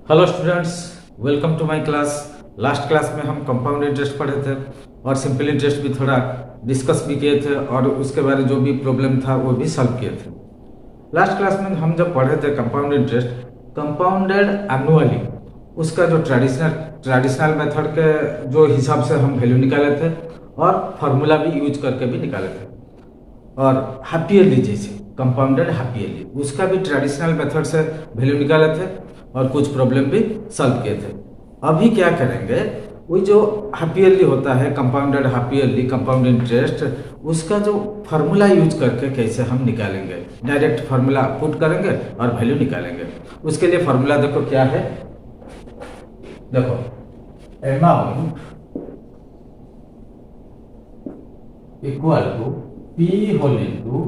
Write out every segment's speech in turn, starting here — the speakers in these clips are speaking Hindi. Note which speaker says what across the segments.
Speaker 1: Hello students, welcome to my class. Last class में हम कंपाउंड इंटरेस्ट पढ़े थे और सिंपल इंटरेस्ट भी थोड़ा डिस्कस भी किए थे और उसके बारे जो भी प्रॉब्लम था वो भी सॉल्व किए थे। लास्ट क्लास में हम जब पढ़े थे कंपाउंड इंटरेस्ट, कंपाउंडेड एनुअली, उसका जो ट्रेडिशनल मेथड के जो हिसाब से हम वैल्यू निकाले थे और फार्मूला भी यूज करके भी निकाले थे। और हाफ ईयरली जैसे कंपाउंडेड हाफ ईयरली, उसका भी ट्रेडिशनल मेथड से वैल्यू निकाले थे और कुछ प्रॉब्लम भी सॉल्व किए थे। अभी क्या करेंगे, वही जो हाफ ईयरली होता है, compounded half yearly compound interest, उसका जो फार्मूला यूज करके कैसे हम निकालेंगे। डायरेक्ट फार्मूला पुट करेंगे और वैल्यू निकालेंगे। उसके लिए फार्मूला देखो क्या है, देखो amount equal to P whole into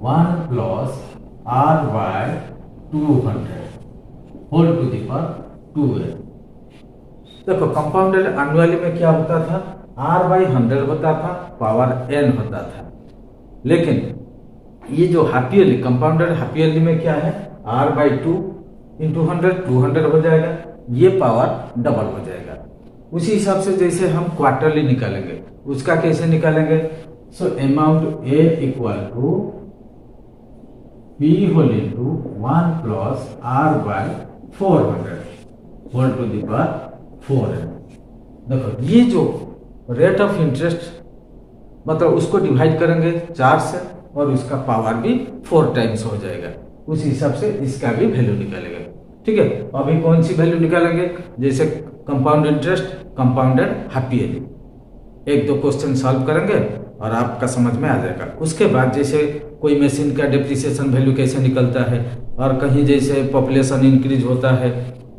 Speaker 1: 1 plus R by 200 whole to the power 2n। देखो कंपाउंडेड एनुअली में क्या होता था, r बाई 100 होता था, पावर n होता था। लेकिन ये जो half yearly compounded half yearly में क्या है, r बाई 2 इंटू 200 हो जाएगा, ये पावर डबल हो जाएगा। उसी हिसाब से जैसे हम क्वार्टरली निकालेंगे, उसका कैसे निकालेंगे। So amount a equal to p whole into 1 plus r by 400 whole to the power 4n। देखो ये जो रेट ऑफ इंटरेस्ट, मतलब उसको डिवाइड करेंगे 4 से और उसका पावर भी 4 टाइम्स हो जाएगा। उस हिसाब से इसका भी वैल्यू निकालेंगे। ठीक है, अभी कौन सी वैल्यू निकालेंगे, जैसे compound interest, compounded half yearly. एक दो क्वेश्चन सॉल्व करेंगे और आपका समझ में आ जाएगा। उसके बाद जैसे कोई मशीन का डिप्रिसिएशन वैल्यू कैसे निकलता है, और कहीं जैसे पॉपुलेशन इंक्रीज होता है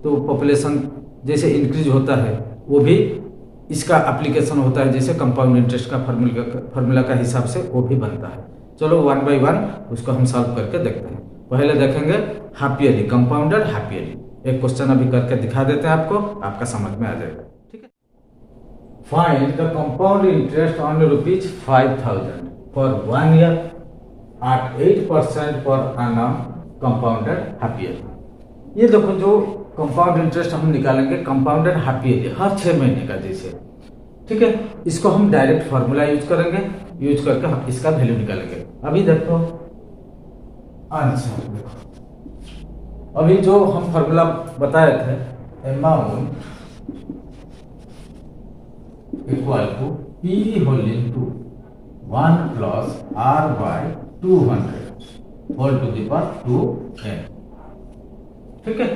Speaker 1: तो पॉपुलेशन जैसे इंक्रीज होता है वो भी इसका एप्लीकेशन होता है, जैसे कंपाउंड इंटरेस्ट का फार्मूला का हिसाब से वो भी बनता है। चलो 1 बाई 1 उसको हम सॉल्व करके देखते हैं। पहले देखेंगे half yearly, compounded half yearly. एक क्वेश्चन अभी करके दिखा देते हैं आपको, आपका समझ में आ जाएगा। ठीक है, find the compound interest on ₹5000 for 1 year at 8% पर annum कंपाउंडेड हाफ ईयरली। ये देखो जो कंपाउंड इंटरेस्ट हम निकालेंगे कंपाउंडेड हाफ ईयरली, हर 6 महीने का जैसे। ठीक है, इसको हम डायरेक्ट फार्मूला यूज करेंगे, यूज करके हम इसका वैल्यू निकालेंगे। अभी देखो आंसर देखो, अभी जो हम फार्मूला बताए थे, amount equal to P whole into 1 plus R by 200 whole to the power 2n। ठीक है,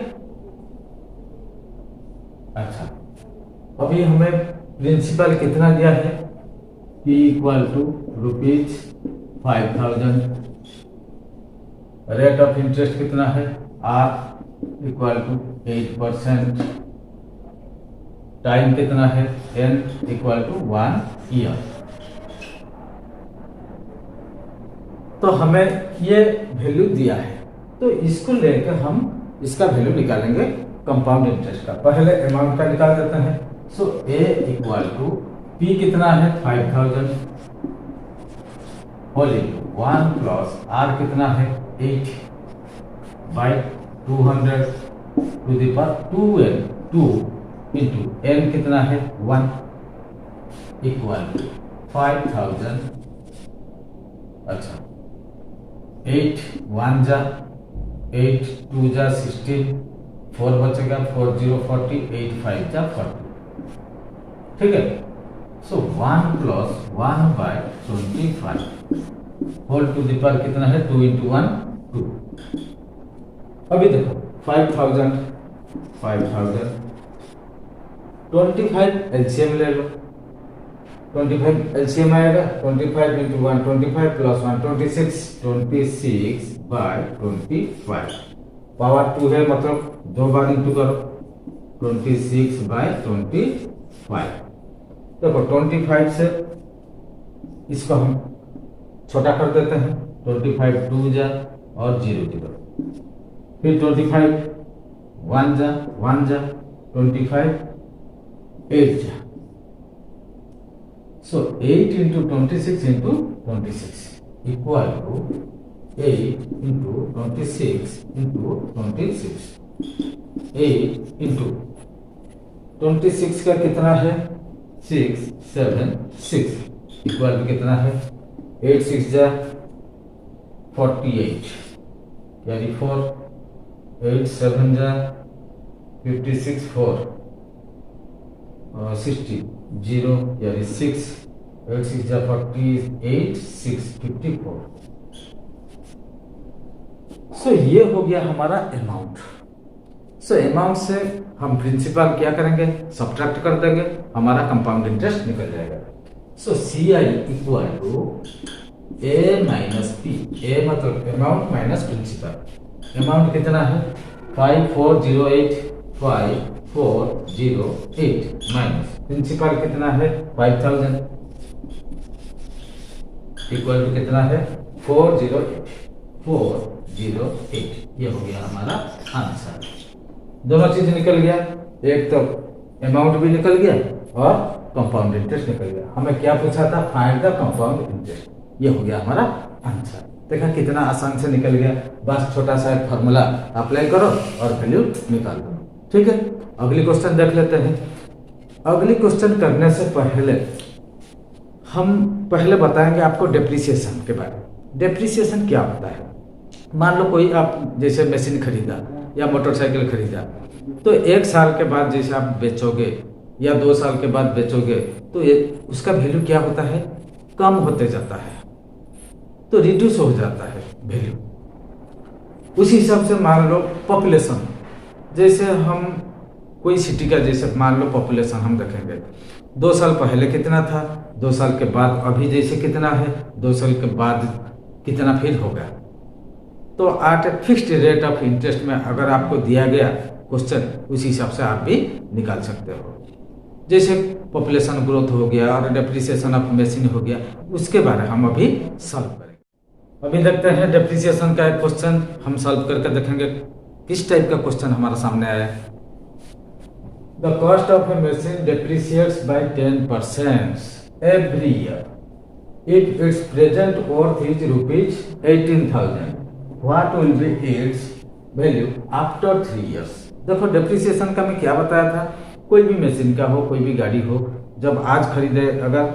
Speaker 1: अच्छा अभी हमें प्रिंसिपल कितना दिया है, p equal to ₹5000। Rate of interest कितना है, r इक्वल टू 8%। टाइम कितना है, n इक्वल टू 1 ईयर। तो हमें ये वैल्यू दिया है, तो इसको लेकर हम इसका वैल्यू निकालेंगे कंपाउंड इंटरेस्ट का। पहले अमाउंट का निकाल देते हैं। सो a इक्वल टू p कितना है 5000 होल इंटू 1 प्लस r कितना है 8 by 200 to the power 2n, 2 into n कितना है 1 इक्वल टू 5000। अच्छा 8 1 जा 8 2 जा 16, 4 बचेगा, 4 0 40, 8 5 जा 40। ठीक है, so 1 plus 1 by 25 whole to the power कितना है 2 इंटू 1 2। अभी देखो 5000 25 एलसीएम ले लो, 25 एलसीएम आएगा, 25 इंटू 1 25 प्लस 1 26 बाय 25। पावर 2 है, मतलब 2 बार इंटू करो, 26 बाय 25। देखो 25 से इसको हम छोटा कर देते हैं, 25 2 जा और 0 0, फिर 25 1 जा 1 जा, 25 8 जा। So 8 into 26 into 26 equal to 8 into 26 into 26। 8 into 26 का कितना है 676 इक्वल टू कितना है 8 6 जा 48 यानी 4 8 7 जा 56 4 60 0 यानी 6 8 6 जा 48 6 54। सो ये हो गया हमारा अमाउंट। सो अमाउंट से हम प्रिंसिपल क्या करेंगे सब्ट्रैक्ट कर देंगे, हमारा कंपाउंड इंटरेस्ट निकल जाएगा। So C I equal to A minus P, A मतलब अमाउंट माइनस प्रिंसिपल। अमाउंट कितना है 5408 माइनस प्रिंसिपल कितना है 5000 इक्वल टू कितना है 408। ये हो गया हमारा आंसर। दोनों चीज निकल गया, एक तो अमाउंट भी निकल गया और कंपाउंड इंटरेस्ट निकल गया। हमें क्या पूछा था फाइंड द कंपाउंड इंटरेस्ट, ये हो गया हमारा आंसर। देखा कितना आसान से निकल गया, बस छोटा सा एक फॉर्मूला अप्लाई करो और वैल्यू निकाल दो। ठीक है, अगली क्वेश्चन देख लेते हैं। अगली क्वेश्चन करने से पहले हम पहले बताएंगे आपको डेप्रिसिएशन के बारे में। डेप्रिसिएशन क्या होता है, मान लो कोई आप जैसे मशीन खरीदा या मोटरसाइकिल खरीदा, तो 1 साल के बाद जैसे आप बेचोगे या 2 साल के बाद बेचोगे तो ये उसका वैल्यू क्या होता है कम होते जाता है, तो रिड्यूस हो जाता है वैल्यू। उसी हिसाब से मान लो पॉपुलेशन, जैसे हम कोई सिटी का जैसे मान लो पॉपुलेशन हम देखेंगे 2 साल पहले कितना था, 2 साल के बाद अभी जैसे कितना है, 2 साल के बाद कितना फिर होगा। तो at a fixed rate of interest में अगर आपको दिया गया क्वेश्चन उसी हिसाब से आप भी निकाल सकते हो। जैसे पॉपुलेशन ग्रोथ हो गया और डेप्रिसिएशन ऑफ मशीन हो गया, उसके बारे हम अभी सॉल्व करेंगे। अभी देखते हैं डेप्रिसिएशन का एक क्वेश्चन हम सॉल्व करके देखेंगे किस टाइप का क्वेश्चन हमारा सामने आया है। The cost of a machine depreciates by 10% every year if its present worth is ₹18,000, what will be its value after 3 years। देखो डेप्रिसिएशन का मैं क्या बताया था, कोई भी मशीन का हो कोई भी गाड़ी हो, जब आज खरीदे अगर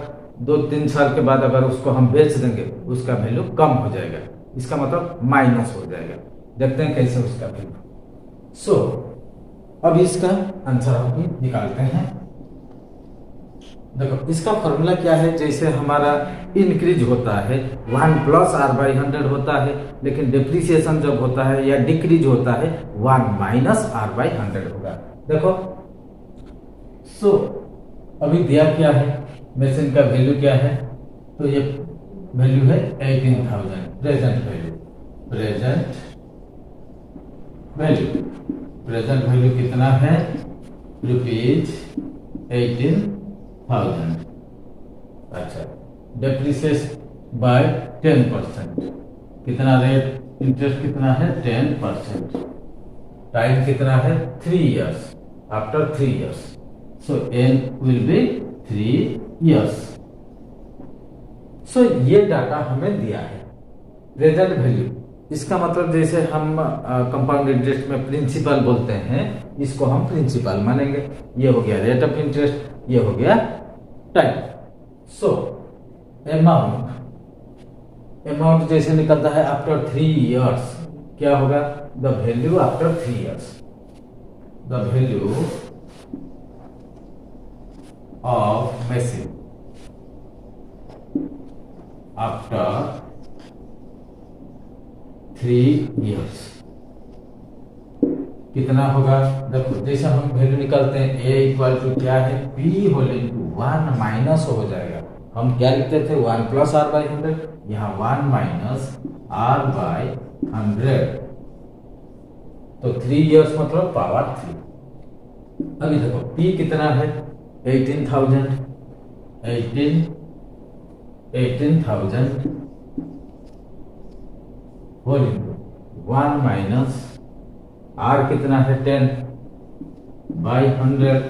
Speaker 1: 2-3 साल के बाद अगर उसको हम बेच देंगे उसका वैल्यू कम हो जाएगा, इसका मतलब माइनस हो जाएगा। देखते हैं कैसे उसका वैल्यू। सो अब इसका आंसर हम निकालते हैं। देखो इसका फॉर्मूला क्या है, जैसे हमारा इंक्रीज होता है 1 + R/100 होता है, लेकिन डेप्रिसिएशन जब होता है या डिक्रीज होता है 1 - R/100 होगा। देखो सो अभी दिया क्या है, मशीन का वैल्यू क्या है, तो ये वैल्यू है 18,000 प्रेजेंट वैल्यू कितना है ₹18,000। अच्छा, डेप्रिसिएशन बाय 10%, कितना रेट इंटरेस्ट कितना है 10%, टाइम कितना है 3 years, after 3 years, so n will be 3 years। सो ये डाटा हमें दिया है प्रेजेंट वैल्यू, इसका मतलब जैसे हम कंपाउंड इंटरेस्ट में प्रिंसिपल बोलते हैं, इसको हम प्रिंसिपल मानेंगे। ये हो गया रेट ऑफ इंटरेस्ट, ये हो गया टाइम। सो अमाउंट जैसे निकलता है आफ्टर 3 years, क्या होगा the value after 3 years, the value of machine after 3 years कितना होगा। देखो जैसे हम वैल्यू निकालते हैं a इक्वल टू क्या है p होल इंटू 1 माइनस हो जाएगा। हम क्या लिखते थे 1 + R/100, यहाँ 1 - R/100, तो 3 years मतलब पावर 3। अभी देखो p कितना है 18,000 होल इंटू 1 माइनस R कितना है 10/100,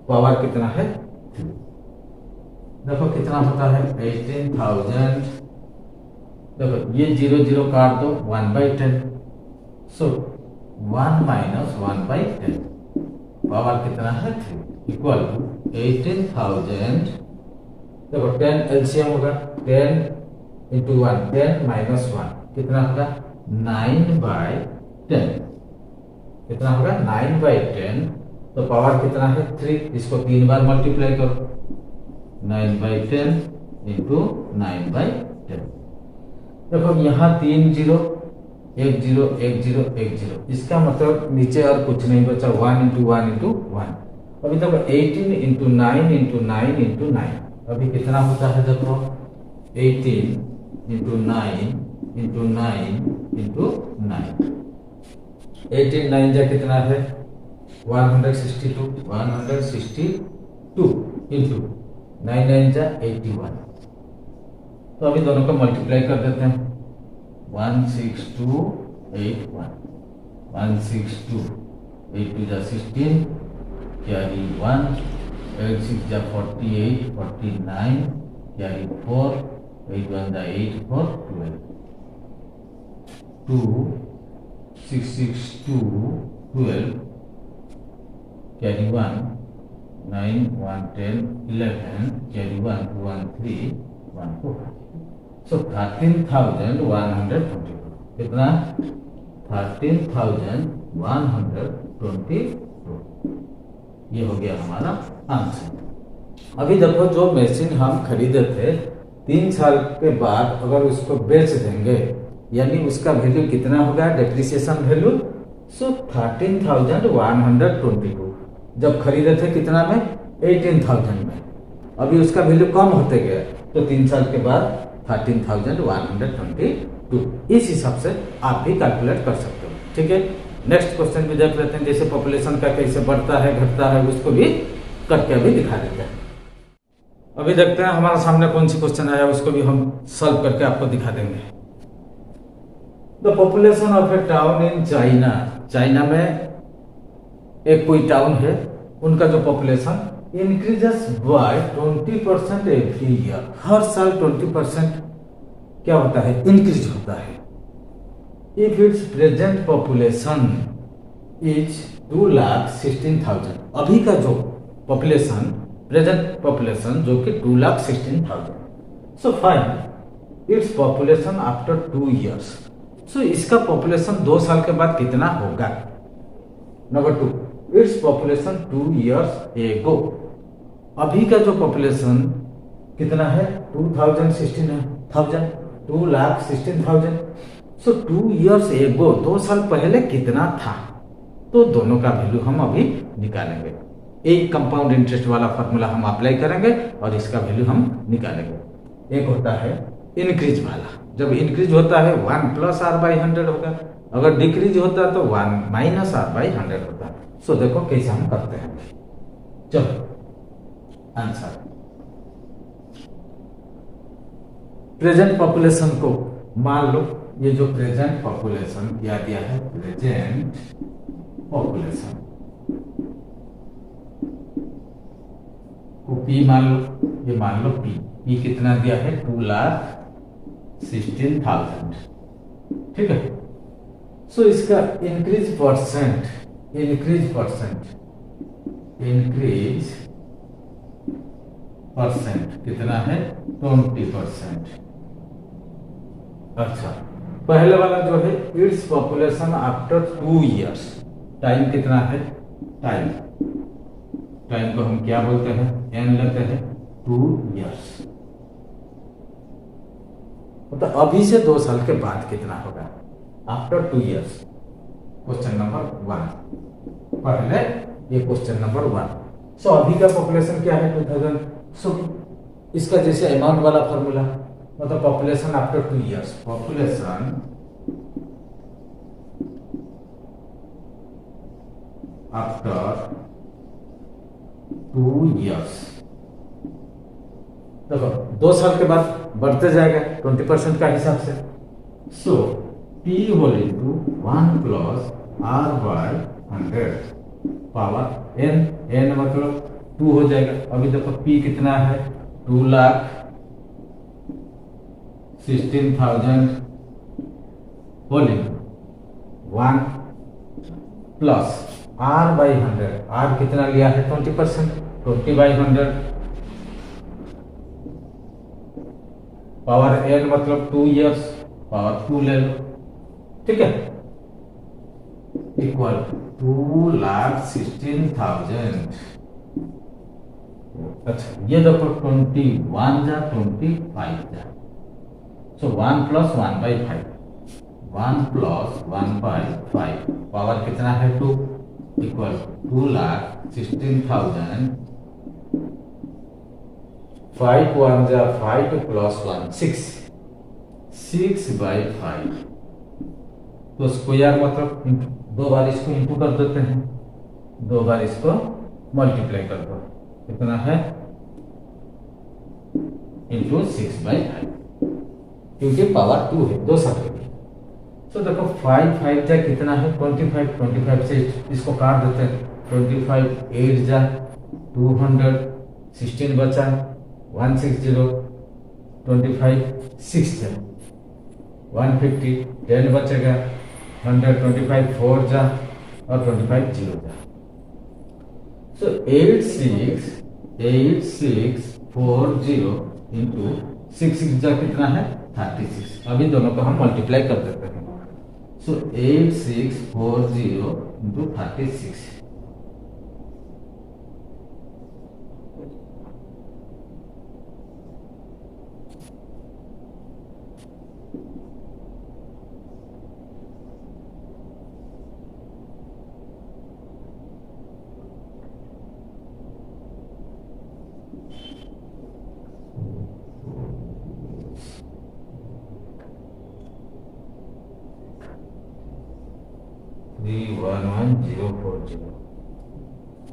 Speaker 1: पावर कितना है 3। देखो कितना होता है 18,000, देखो ये 0 0 काट दो 1/10, सो 1 माइनस 1/10 पावर कितना है 3 इक्वल टू 18,000। देखो 10 एलसीएम होगा 10 इंटू 1 10 माइनस 1 कितना होगा 9/10 कितना होगा 9/10 तो पावर कितना है 3 इसको 3 बार मल्टीप्लाई करो 9/10 इंटू 9/10। देखो यहाँ 3 जीरो 1 0 1 0 1 0 इसका मतलब नीचे और कुछ नहीं बचा 1 इंटू 1 इंटू 1। अभी देखो 18 इंटू 9 इंटू 9 इंटू 9 अभी कितना होता है देखो 18 इंटू 9 इंटू 9 इंटू 9 18 9 जा कितना है 162 इंटू 9 9 जा 81। तो अभी दोनों को मल्टीप्लाई कर देते हैं 16281 162 8 2 जा 16 कैरी 1 8 6 जा 48 49 कैरी 4 8 1 जा 8 4 12 2 6 6 2 12 कैरी 1 9 1 10 11 कैरी 1 2 1 3 1 4 सो 13,122 कितना 13,122 ये हो गया हमारा आंसर। अभी देखो जो मशीन हम खरीदे थे 3 साल के बाद अगर उसको बेच देंगे यानी उसका वैल्यू कितना होगा डेप्रिसिएशन वैल्यू सो 13,122 जब खरीदे थे कितना में 18,000 में अभी उसका वैल्यू कम होते गया तो 3 साल के बाद 13,122 इस हिसाब से आप भी कैलकुलेट कर सकते हो। ठीक है नेक्स्ट क्वेश्चन भी देख लेते हैं जैसे पॉपुलेशन का कैसे बढ़ता है घटता है उसको भी करके अभी दिखा देते हैं। अभी देखते हैं हमारा सामने कौन सी क्वेश्चन आया उसको भी हम सॉल्व करके आपको दिखा देंगे। The population of a town in China China में एक कोई टाउन है उनका जो population increases by 20% every year हर साल 20% क्या होता है इंक्रीज होता है। If its present population is 2,16,000 अभी का जो पॉपुलेशन प्रेजेंट पॉपुलेशन जो कि 2,16,000 so find its population after 2 years सो इसका पॉपुलेशन 2 साल के बाद कितना होगा। नंबर 2 इट्स पॉपुलेशन 2 years एगो अभी का जो पॉपुलेशन कितना है 2,16,000 सो 2 years एगो 2 साल पहले कितना था तो दोनों का वैल्यू हम अभी निकालेंगे। एक कंपाउंड इंटरेस्ट वाला फॉर्मूला हम अप्लाई करेंगे और इसका वैल्यू हम निकालेंगे। एक होता है इंक्रीज वाला जब इंक्रीज होता है 1 + r/100 होगा अगर डिक्रीज होता है तो 1 - r/100 होता है। सो देखो कैसे हम करते हैं। चलो आंसर प्रेजेंट पॉपुलेशन को मान लो ये जो प्रेजेंट पॉपुलेशन क्या दिया है प्रेजेंट पॉपुलेशन को पी मान लो ये मान लो पी कितना दिया है 2,16,000 ठीक है। सो इसका इंक्रीज परसेंट कितना है 20%। अच्छा पहले वाला जो है its population after 2 years time कितना है टाइम को हम क्या बोलते हैं n लेते हैं 2 years मतलब अभी से 2 साल के बाद कितना होगा आफ्टर 2 years। क्वेश्चन नंबर 1 पहले ये क्वेश्चन नंबर 1 सो अभी का पॉपुलेशन क्या है 2000 सो इसका जैसे अमाउंट वाला फॉर्मूला मतलब population after 2 years population after 2 years देखो 2 साल के बाद बढ़ते जाएगा 20% का हिसाब से। So p whole into 1 + r/100 power n मतलब 2 हो जाएगा। अभी देखो p कितना है 2,16,000 whole into 1 plus R/100, R कितना लिया है 20%, 20/100 पावर n मतलब 2 ईयर्स, पावर 2 ले लो, ठीक है, इक्वल 2,16,000। अच्छा ये देखो 21 जा 25 जा, सो 1 + 1/5, 1 + 1/5 पावर कितना है 2, इक्वल 2,16,000, 5 1 जा 5 + 1 6, 6/5, तो स्क्वायर मतलब दो बार इसको इंटू कर देते हैं, दो बार इसको मल्टीप्लाई कर दो, कितना है इंटू 6/5, क्योंकि पावर 2 है, दो संख्या की। तो देखो 5 5 जा कितना है 25, 25 से इसको काट देते हैं, 25 8 जा 200, 16 बचा 160, 25 6 जा 150, 10 बचेगा 100, 25 4 जा और 25 0 जा। सो 8640 इंटू 6 जा कितना है 36, अभी दोनों को हम मल्टीप्लाई कर देते हैं। सो 8640 इंटू 36,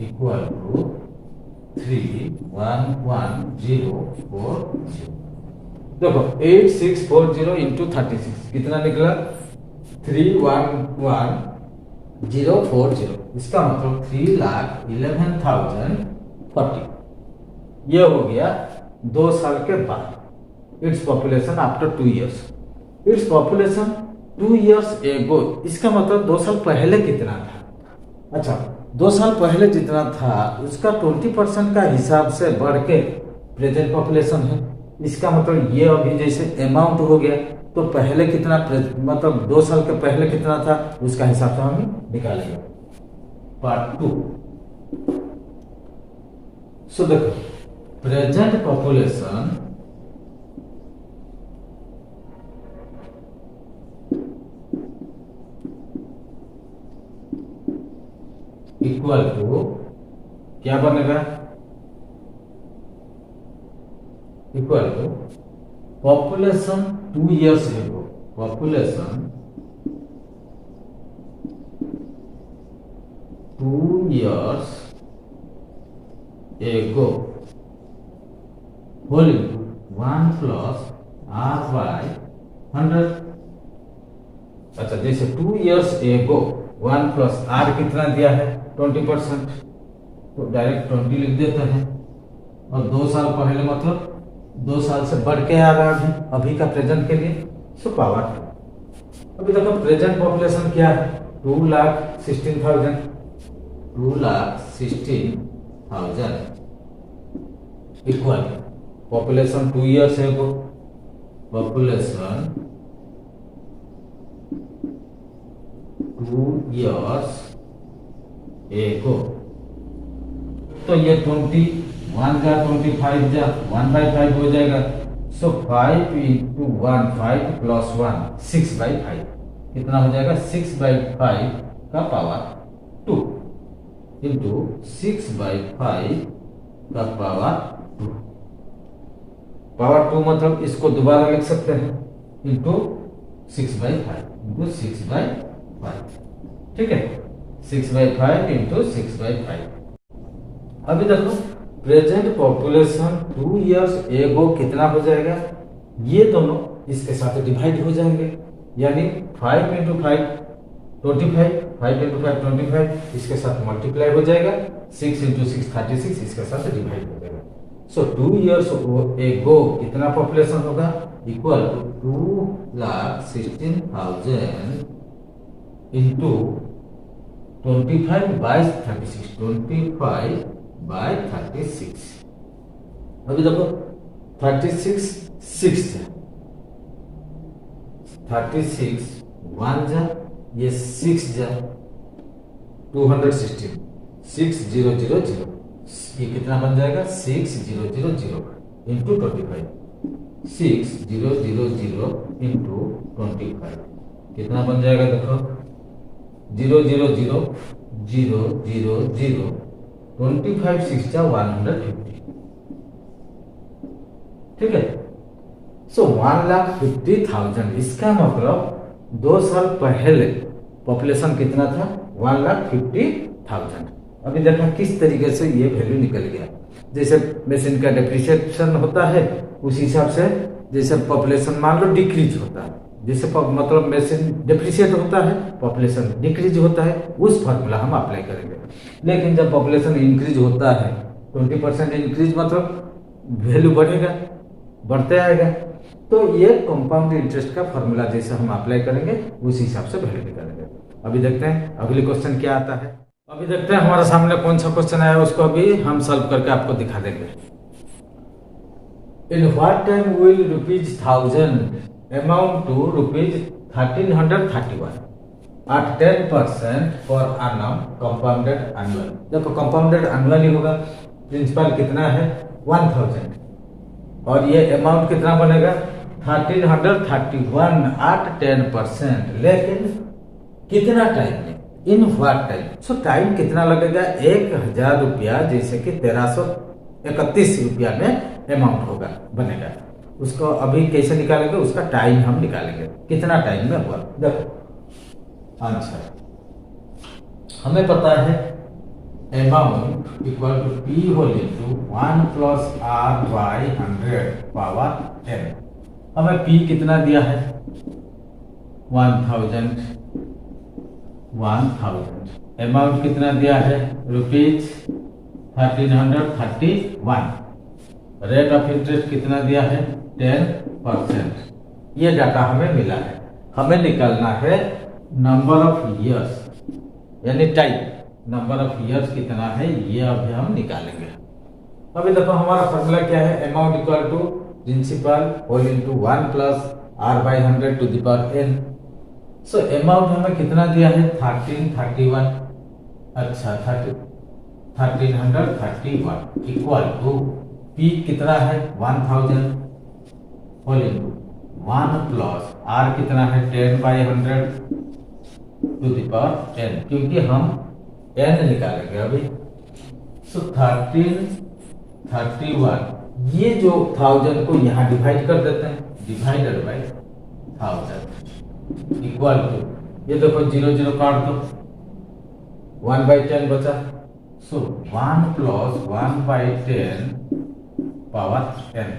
Speaker 1: इक्वल टू 311,040। देखो 8640 इंटू 36 कितना निकला 311,040, इसका मतलब 3,11,040, ये हो गया 2 साल के बाद। Its population after 2 years, its population 2 years एगो, इसका मतलब 2 साल पहले कितना था। अच्छा 2 साल पहले जितना था उसका 20% का हिसाब से बढ़ के प्रेजेंट पॉपुलेशन है, इसका मतलब ये अभी जैसे अमाउंट हो गया तो पहले कितना मतलब 2 साल के पहले कितना था उसका हिसाब से हम निकालेंगे। पार्ट 2, सो देखो प्रेजेंट पॉपुलेशन इक्वल टू क्या बनेगा, equal to population 2 years ago, population 2 years ago whole into 1 + R/100। अच्छा जैसे 2 ईयर्स एगो 1 + R कितना दिया है 20%, तो डायरेक्ट 20 लिख देते हैं, और 2 साल पहले मतलब 2 साल से बढ़ के आ रहा है अभी का प्रेजेंट के लिए, सो पावर 2। अभी देखो प्रेजेंट पॉपुलेशन क्या है 2,16,000, 2,16,000 इक्वल पॉपुलेशन 2 ईयर्स है वो, पॉपुलेशन 2 ईयर्स एगो, तो ये 21 जा 25 जा 1/5 हो जाएगा, सो 5 × 1 5 + 1 6/5, कितना हो जाएगा 6/5 का पावर 2 इंटू 6/5 का पावर 2, पावर 2 मतलब इसको दोबारा लिख सकते हैं इंटू 6/5 इंटू 6/5, ठीक है 6/5 इंटू 6/5। अभी देखो प्रेजेंट पॉपुलेशन 2 ईयर्स एगो कितना हो जाएगा, ये दोनों इसके साथ डिवाइड हो जाएंगे, यानी 5 × 5 25, 5 × 5 25, इसके साथ मल्टीप्लाई हो जाएगा, 6 × 6 36, इसके साथ डिवाइड हो जाएगा। सो 2 ईयर्स एगो कितना पॉपुलेशन होगा, equal to 2,16,000 into 25 by 36, 25 by 36। अभी देखो 36 6 है, 36 1 जा, ये 6 जा, 216, 6000, ये कितना बन जाएगा 6000 इंटू 25, 6000 इंटू 25 कितना बन जाएगा देखो 000 000 25 6 जा 150, ठीक है। सो 1,50,000, इसका मतलब 2 साल पहले पॉपुलेशन कितना था 1,50,000। अभी देखा किस तरीके से ये वैल्यू निकल गया। जैसे मशीन का डिप्रिसिएशन होता है उस हिसाब से, जैसे पॉपुलेशन मान लो डिक्रीज होता है, जैसे मतलब मशीन डिप्रिसिएट होता है पॉपुलेशन डिक्रीज होता है, उस फॉर्मूला हम अप्लाई करेंगे। लेकिन जब पॉपुलेशन इंक्रीज होता है 20% इंक्रीज मतलब वैल्यू बढ़ेगा, बढ़ते आएगा, तो ये कंपाउंड इंटरेस्ट का फॉर्मूला जैसे हम अप्लाई करेंगे उस हिसाब से वैल्यू निकालेंगे। अभी देखते हैं अगले क्वेश्चन क्या आता है। अभी देखते हैं हमारे सामने कौन सा क्वेश्चन आया, उसको अभी हम सॉल्व करके आपको दिखा देंगे। In what time will ₹1000 amount to ₹1331 at 10% for annum compounded annual। देखो कंपाउंडेड एनुअली होगा, प्रिंसिपल कितना है 1000 और ये अमाउंट कितना बनेगा 1331 at 10%, लेकिन कितना टाइम में, इन व्हाट टाइम। सो टाइम कितना लगेगा 1000 रुपया, जैसे कि 1331 रुपया में अमाउंट होगा बनेगा। उसको अभी कैसे निकालेंगे, उसका टाइम हम निकालेंगे कितना टाइम में हुआ। देखो आंसर हमें पता है amount equal to P whole into 1 plus R by 100 power 10। हमें P कितना दिया है 1000, अमाउंट कितना दिया है ₹1331, रेट ऑफ इंटरेस्ट कितना दिया है 10%। ये डाटा हमें मिला है। हमें निकालना है नंबर ऑफ ईयर्स, यानी टाइम, नंबर ऑफ ईयर्स कितना है ये अभी हम निकालेंगे। अभी देखो हमारा फॉर्मूला क्या है, amount equal to principal whole into 1 plus R by 100 to the power n। So amount हमें कितना दिया है 1331, अच्छा 1331 इक्वल टू P कितना है 1000 होल इंटू 1 प्लस R कितना है 10 बाई 100 टू द पावर 10, क्योंकि हम n निकालेंगे अभी। सो 1331, ये जो 1000 को यहाँ डिवाइड कर देते हैं, डिवाइडेड बाई 1000 इक्वल टू, ये देखो 0 काट दो, 1 बाई 10 बचा। सो 1 प्लस 1 बाई 10 पावर 10।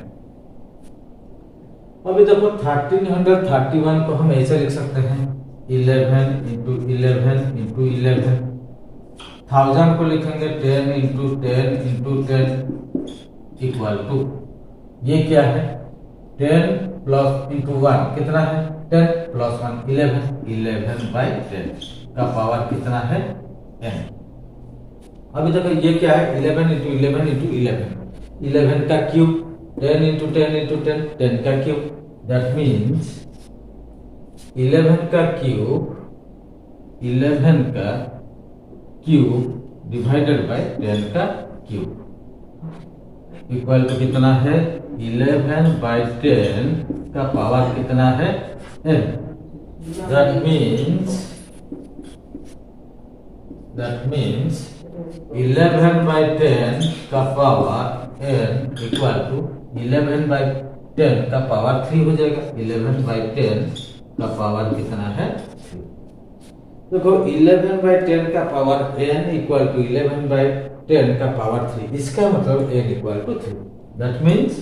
Speaker 1: अभी देखो 1331 को हम ऐसे लिख सकते हैं 11 इंटू 11 इंटू 11, 1000 को लिखेंगे 10 इंटू 10 इंटू 10 इक्वल टू, ये क्या है 10 प्लस इंटू 1 कितना है 10 प्लस 1 11 बाई 10 का पावर कितना है n। अभी देखो ये क्या है 11 इंटू 11 इंटू 11 का क्यूब, 10 इंटू 10 इंटू 10 10 का क्यूब, दैट मीन्स 11 का क्यूब डिवाइडेड बाय 10 का क्यूब इक्वल टू कितना है 11 बाई 10 का पावर कितना है n। दैट मीन्स 11 बाई 10 का power n equal to 11 by 10 का पावर 3 हो जाएगा। 11 बाई 10 का पावर कितना है 3। देखो 11 बाई 10 का power n equal to 11 by 10 का पावर 3, इसका मतलब n equal to 3। That means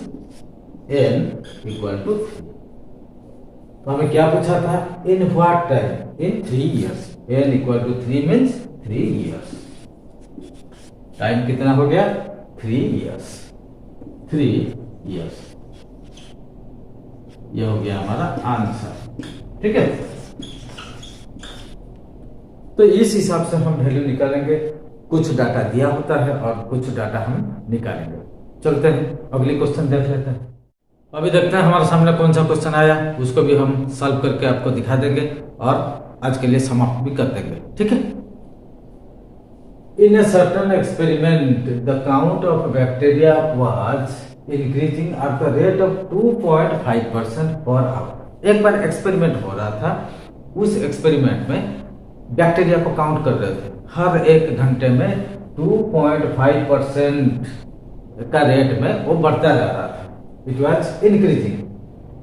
Speaker 1: n equal to 3। तो हमें क्या पूछा था, in what time, in 3 years. n equal to 3 means 3 years. Time कितना हो गया 3 इयर्स, 3 इयर्स। यह हो गया हमारा आंसर, ठीक है। तो इस हिसाब से हम वैल्यू निकालेंगे। कुछ डाटा दिया होता है और कुछ डाटा हम निकालेंगे। चलते हैं अगली क्वेश्चन देख लेते हैं। अभी देखते हैं हमारे सामने कौन सा क्वेश्चन आया, उसको भी हम सॉल्व करके आपको दिखा देंगे और आज के लिए समाप्त भी कर देंगे। ठीक है। In a certain experiment the count of bacteria was increasing at the rate of 2.5% per our. एक बार एक्सपेरिमेंट हो रहा था, उस एक्सपेरिमेंट में बैक्टीरिया को काउंट कर रहे थे। हर एक घंटे में 2.5% का रेट में वो बढ़ता जा रहा था। It was increasing.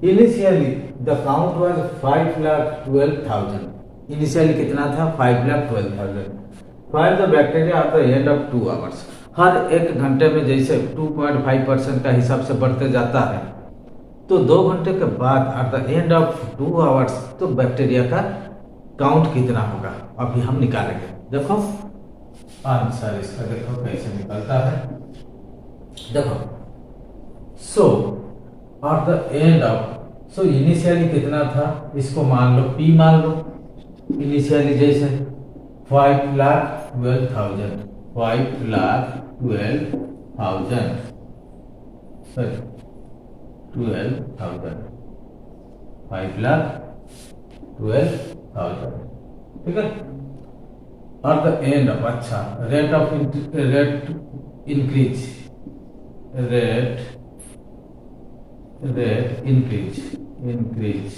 Speaker 1: Initially the count was 5,12,000। Initially कितना था? 5,12,000। Find the bacteria at the end of 2 hours. हर एक घंटे में जैसे 2.5% का हिसाब से बढ़ते जाता है, तो 2 घंटे के बाद eight the end of 2 hours तो बैक्टीरिया का काउंट कितना होगा, अभी हम निकालेंगे। देखो आंसर इसका देखो कैसे निकलता है। देखो so at the end of, so initially कितना था, इसको मान लो P मान लो। इनिशियली जैसे 5,12,000, 5,12,000 सॉरी 12,000, 5,12,000। ठीक है। एट द एंड ऑफ, अच्छा rate of increase, rate increase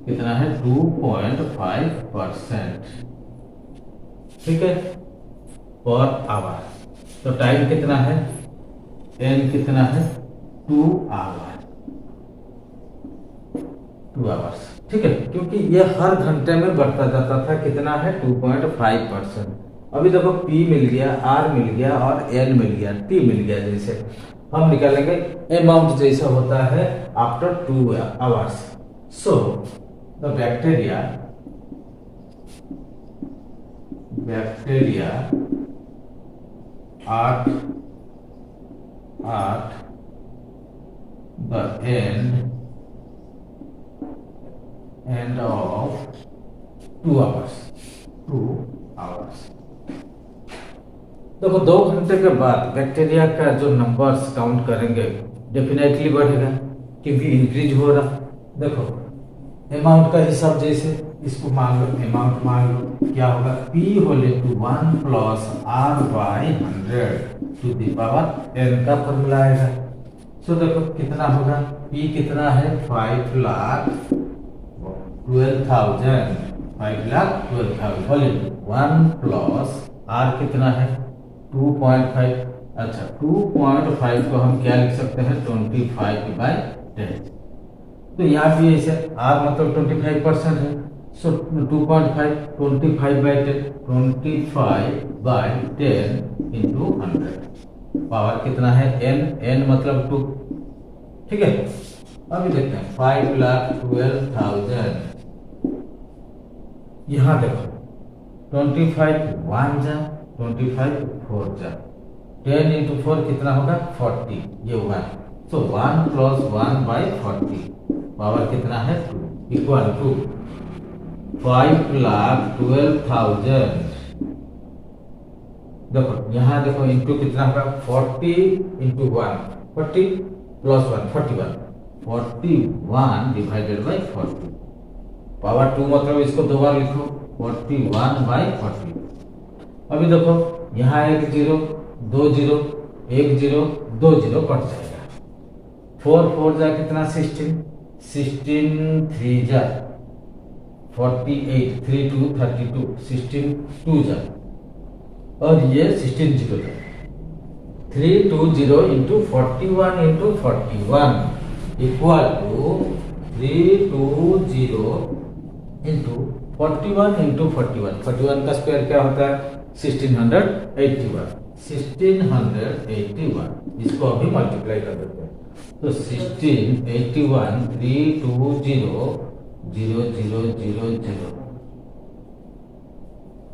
Speaker 1: कितना है? 2.5%। ठीक है, पर आवर। तो टाइम कितना है? एन कितना है? 2 आवर, 2 आवर्स। ठीक है, क्योंकि ये हर घंटे में बढ़ता जाता था। कितना है? 2.5%। अभी देखो P मिल गया, R मिल गया और N मिल गया, T मिल गया। जैसे हम निकालेंगे अमाउंट जैसा होता है after 2 hours. So the bacteria at the end of 2 hours, 2 hours। देखो 2 घंटे के बाद बैक्टीरिया का जो नंबर्स काउंट करेंगे डेफिनेटली बढ़ेगा, क्योंकि इंक्रीज हो रहा। देखो अमाउंट का हिसाब जैसे इसको मान लो, अमाउंट मान लो क्या होगा? P whole to 1 plus R/100 to the power n का फॉर्मूला आएगा। सो देखो कितना होगा? P कितना है? 5,12,000, 5,12,000 होल 1 प्लस R कितना है? 2.5। अच्छा 2.5 को हम क्या लिख सकते हैं? 25/10। तो यहाँ भी ऐसे R मतलब 25% है। सो 2.5 25/10, 25/10 इंटू 100। पावर कितना है? n मतलब 2। ठीक है, अभी देखते हैं 5,12,000। यहाँ देखो 25 1 जा, 25 4 जा, 10 इंटू 4 कितना होगा? 40। ये 1, तो 1 प्लस 1/40 पावर कितना है? 2 इक्वल टू 5,12,000। देखो यहाँ देखो इंटू कितना होगा? 40 into 1, 40 plus 1 41, 41 divided by 40 power 2 मतलब इसको 2 बार लिखो 41/40। अभी देखो यहाँ एक 0 2 0 1 0 2 0 कट जाएगा। 4 4 जा कितना? 16 16 3 जा 48 3 2 32 16 2 जा, और ये 16 0 जा 320 into 41 into 41 equal to 320 into 41 into 41। 41 का स्क्वायर क्या होता है? 1681। 1681 इसको अभी मल्टीप्लाई कर देते हैं। तो 1681 320 0 0 0 0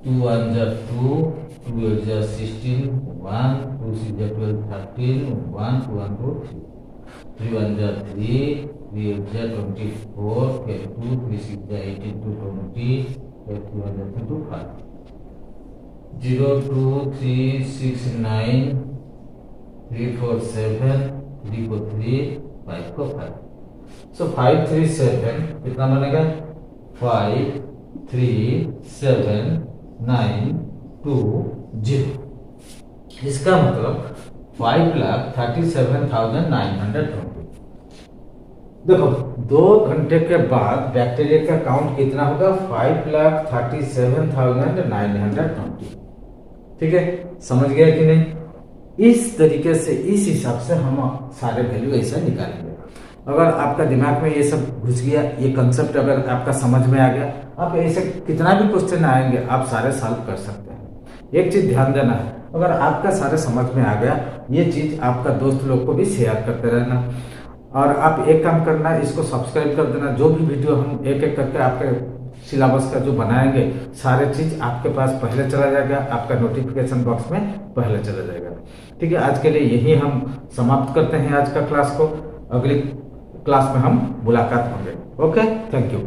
Speaker 1: 2 1 जा 2 2 8 जा 16 1 2 6 जा 12 13 1 2 1 2 3 1 जा 3 3 8 जा 24 2 3 6 जा 18 2 20 5 0 2 3 6 9 3 4 7 3 को 3 5 को 5। सो 5 3 7 कितना बनेगा 5 3 7 9 2 0। इसका मतलब 5,37,920। देखो 2 घंटे के बाद बैक्टीरिया का काउंट कितना होगा 5,37,920। ठीक है, समझ गया कि नहीं? इस तरीके से इस हिसाब से हम सारे वैल्यू ऐसा निकालेंगे। अगर आपका दिमाग में ये सब घुस गया, ये कंसेप्ट अगर आपका समझ में आ गया, आप ऐसे कितना भी क्वेश्चन आएंगे आप सारे सॉल्व कर सकते हैं। एक चीज ध्यान देना है, अगर आपका सारे समझ में आ गया, ये चीज आपका दोस्त लोग को भी शेयर करते रहना। और आप एक काम करना, इसको सब्सक्राइब कर देना। जो भी वीडियो हम एक एक करके आपके सिलेबस का जो बनाएंगे, सारे चीज आपके पास पहले चला जाएगा, आपका नोटिफिकेशन बॉक्स में पहले चला जाएगा। ठीक है, आज के लिए यही हम समाप्त करते हैं आज का क्लास को। अगली क्लास में हम मुलाकात होंगे। Okay, thank you.